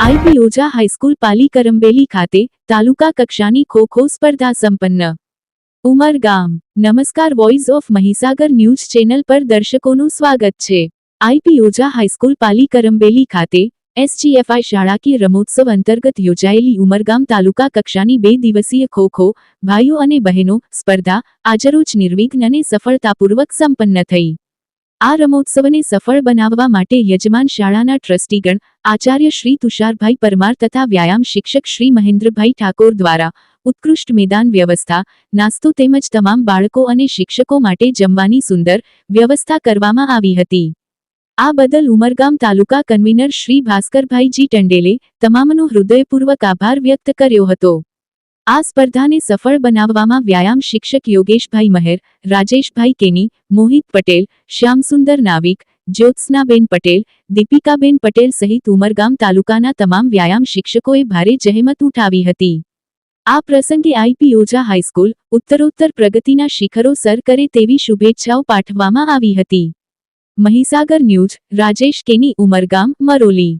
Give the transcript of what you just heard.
IP Oza high school પાલી કરંબેલી ખાતે તાલુકા કક્ષાની ખો-ખો સ્પર્ધા સંપન્ન. ઉમરગામ. નમસ્કાર, voice of Mahisagar news channel પર દર્શકોનું સ્વાગત છે. આઈપી ઓઝા હાઈસ્કૂલ પાલી કરંબેલી ખાતે એસજીએફઆઈ શાળાકીય રમોત્સવ અંતર્ગત યોજાયેલી ઉમરગામ તાલુકા કક્ષાની 2 દિવસીય ખો-ખો ભાઈઓ અને બહેનો સ્પર્ધા આજરોજ નિર્વિઘ્ન અને સફળતાપૂર્વક સંપન્ન થઈ. આ રમોત્સવને સફળ બનાવવા માટે યજમાન શાળાના ટ્રસ્ટીગણ આચાર્ય શ્રી તુષારભાઈ પરમાર તથા વ્યાયામ શિક્ષક શ્રી મહેન્દ્રભાઈ ઠાકોર દ્વારા ઉત્કૃષ્ટ મેદાન વ્યવસ્થા, નાસ્તો તેમજ તમામ બાળકો અને શિક્ષકો માટે જમવાની સુંદર વ્યવસ્થા કરવામાં આવી હતી. આ બદલ ઉમરગામ તાલુકા કન્વીનર શ્રી ભાસ્કરભાઈજી ટંડેલે તમામનો હૃદયપૂર્વક આભાર વ્યક્ત કર્યો હતો. આ સ્પર્ધાને સફળ બનાવવામાં વ્યાયામ શિક્ષક યોગેશભાઈ મહેર, રાજેશભાઈ કેની, મોહિત પટેલ, શ્યામસુંદર નાવિક, જ્યોત્સનાબેન પટેલ, દીપિકાબેન પટેલ સહિત ઉમરગામ તાલુકાના તમામ વ્યાયામ શિક્ષકોએ ભારે જહેમત ઉઠાવી હતી. આ પ્રસંગે આઈપી ઓઝા હાઈસ્કૂલ ઉત્તરોત્તર પ્રગતિના શિખરો સર કરે તેવી શુભેચ્છાઓ પાઠવવામાં આવી હતી. મહીસાગર ન્યૂઝ, રાજેશ કેની, ઉમરગામ, મરોલી.